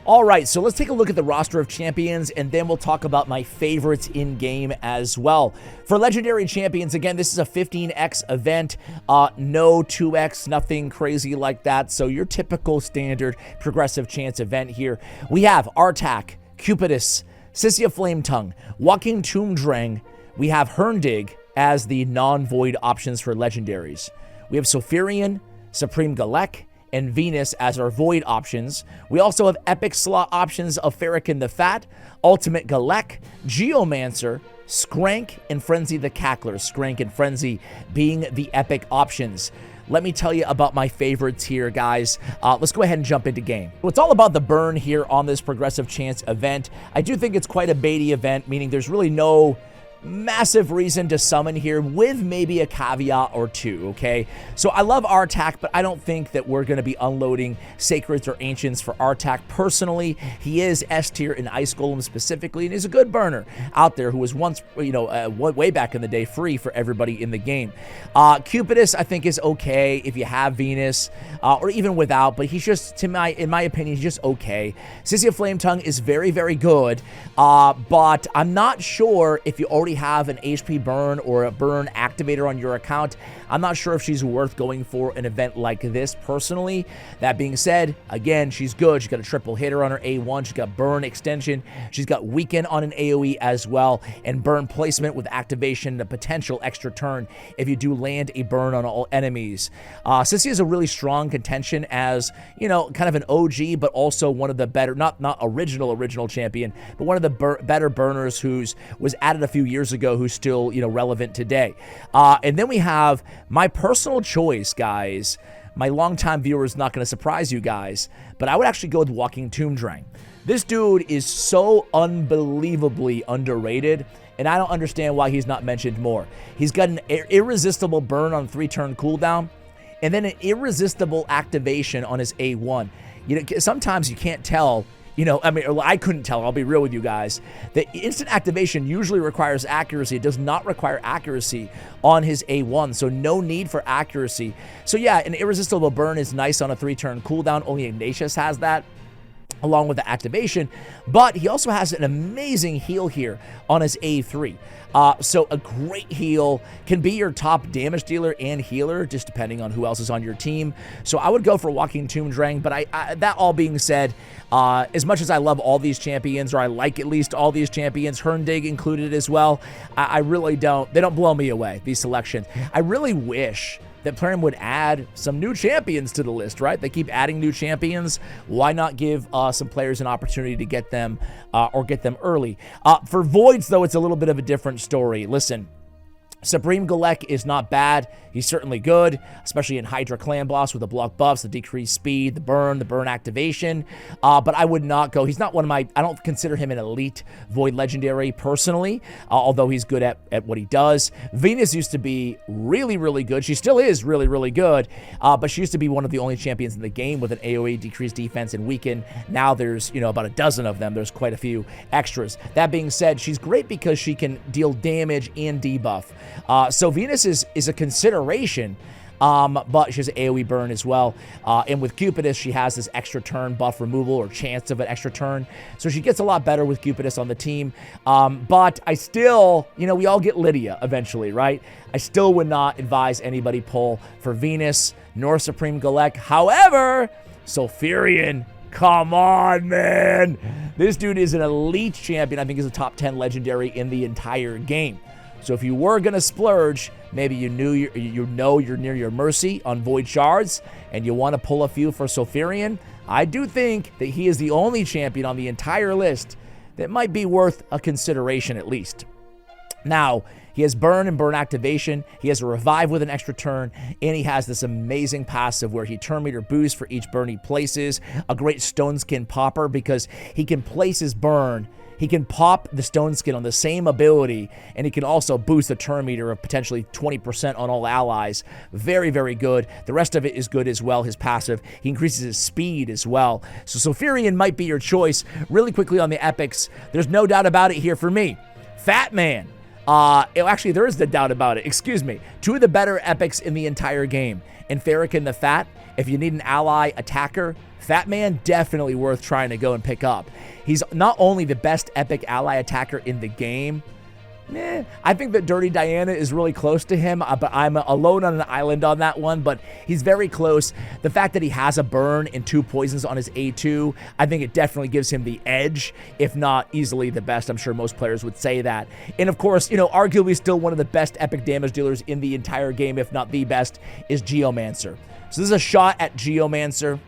All right, so let's take a look at the roster of champions, and then we'll talk about my favorites in-game as well. For Legendary Champions, again, this is a 15x event. No 2x, nothing crazy like that. So your typical standard progressive chance event here. We have Artak, Cupidus, Sissia Flametongue, Walking Tomb Drang. We have Herndig as the non-void options for Legendaries. We have Sulfuryion, Supreme Galek, and Venus as our void options. We also have epic slot options of Farrakhan the Fat, Ultimate Galek, Geomancer, Skrank, and Frenzy the Cackler. Skrank and Frenzy being the epic options. Let me tell you about my favorites here, guys. Let's go ahead and jump into game. Well, it's all about the burn here on this progressive chance event. I do think it's quite a baity event, meaning there's really no massive reason to summon here, with maybe a caveat or two, okay? So I love Artak, but I don't think that we're going to be unloading Sacreds or Ancients for Artak. Personally, he is S tier in Ice Golem specifically, and he's a good burner out there who was once, you know, way back in the day, free for everybody in the game. Cupidus, I think, is okay if you have Venus, or even without, but he's just, in my opinion, he's just okay. Sissia Flametongue is very, very good, but I'm not sure if you already have an HP burn or a burn activator on your account. I'm not sure if she's worth going for an event like this personally. That being said, again, she's good. She's got a triple hitter on her A1. She's got burn extension. She's got weaken on an AoE as well, and burn placement with activation, the potential extra turn if you do land a burn on all enemies. Sissia is a really strong contention as, you know, kind of an OG, but also one of the better, not original champion, but one of the better burners who's was added a few years ago, who's still, you know, relevant today. And then we have my personal choice, guys. My longtime viewer is not going to surprise you guys, but I would actually go with Walking Tomb Drang. This dude is so unbelievably underrated, and I don't understand why he's not mentioned more. He's got an irresistible burn on 3-turn cooldown, and then an irresistible activation on his A1. You know, sometimes you can't tell. You know, I mean, I couldn't tell. I'll be real with you guys. The instant activation usually requires accuracy. It does not require accuracy on his A1, so no need for accuracy. So yeah, an irresistible burn is nice on a 3-turn cooldown. Only Ignatius has that, along with the activation, but he also has an amazing heal here on his A3. So a great heal, can be your top damage dealer and healer, just depending on who else is on your team. So I would go for Walking Tomb Drang, but that all being said, as much as I love all these champions, or I like at least all these champions, Herndig included as well, I really don't, they don't blow me away, these selections. I really wish that Plarium would add some new champions to the list, right? They keep adding new champions. Why not give some players an opportunity to get them or get them early? For Voids, though, it's a little bit of a different story. Listen, Supreme Galek is not bad. He's certainly good, especially in Hydra Clan Boss with the block buffs, the decreased speed, the burn activation. But I would not go. He's not one of my, I don't consider him an elite Void Legendary personally, although he's good at what he does. Venus used to be really, really good. She still is really, really good, but she used to be one of the only champions in the game with an AoE, decreased defense, and weaken. Now there's, you know, about a dozen of them. There's quite a few extras. That being said, she's great because she can deal damage and debuff. So Venus is a consideration, but she has an AoE burn as well. And with Cupidus, she has this extra turn buff removal or chance of an extra turn. So she gets a lot better with Cupidus on the team. But I still, you know, we all get Lydia eventually, right? I still would not advise anybody pull for Venus nor Supreme Galek. However, Sulfuryion, come on, man. This dude is an elite champion. I think he's a top 10 legendary in the entire game. So if you were going to splurge, maybe you know you're near your mercy on Void Shards, and you want to pull a few for Sulfuryion, I do think that he is the only champion on the entire list that might be worth a consideration at least. Now, he has burn and burn activation, he has a revive with an extra turn, and he has this amazing passive where he turn meter boosts for each burn he places, a great stone skin popper because he can place his burn. He can pop the stone skin on the same ability, and he can also boost the turn meter of potentially 20% on all allies. Very, very good. The rest of it is good as well, his passive. He increases his speed as well. So Sulfuryion might be your choice. Really quickly on the epics, there's no doubt about it here for me. Fatman. Actually, there is the doubt about it. Excuse me. Two of the better epics in the entire game. And Farrakhan the Fat if you need an ally attacker, Fatman definitely worth trying to go and pick up. He's not only the best epic ally attacker in the game, I think that Dirty Diana is really close to him, but I'm alone on an island on that one, but he's very close. The fact that he has a burn and 2 poisons on his A2, I think it definitely gives him the edge, if not easily the best. I'm sure most players would say that. And of course, you know, arguably still one of the best epic damage dealers in the entire game, if not the best, is Geomancer. So this is a shot at Geomancer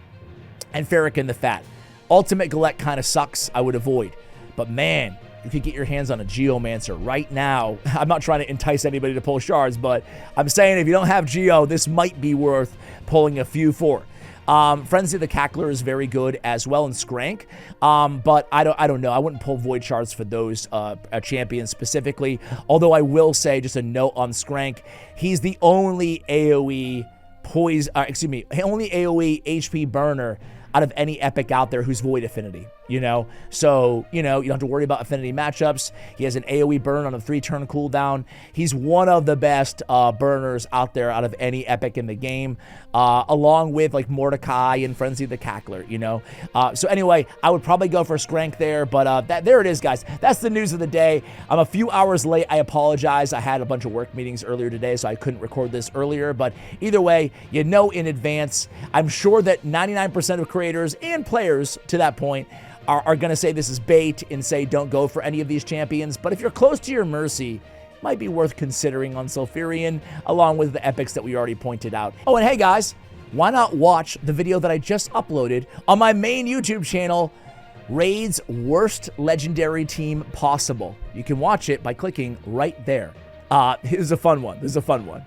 and Farrakhan the Fat. Ultimate Galette kind of sucks, I would avoid. But man, you could get your hands on a Geomancer right now. I'm not trying to entice anybody to pull shards, but I'm saying if you don't have Geo, this might be worth pulling a few for. Frenzy the Cackler is very good as well in Skrank, but I don't know. I wouldn't pull Void Shards for those champions specifically, although I will say, just a note on Skrank, he's the only AoE only AoE HP burner out of any epic out there who's Void Affinity, you know? So, you know, you don't have to worry about affinity matchups. He has an AoE burn on a 3-turn cooldown. He's one of the best burners out there out of any epic in the game, along with like Mordecai and Frenzy the Cackler, you know? So anyway, I would probably go for Skrank there, but there it is, guys. That's the news of the day. I'm a few hours late. I apologize. I had a bunch of work meetings earlier today, so I couldn't record this earlier, but either way, you know in advance. I'm sure that 99% of creators and players to that point are going to say this is bait and say don't go for any of these champions. But if you're close to your Mercy, might be worth considering on Sulfuryion, along with the epics that we already pointed out. Oh, and hey guys, why not watch the video that I just uploaded on my main YouTube channel, Raid's Worst Legendary Team Possible. You can watch it by clicking right there. This is a fun one.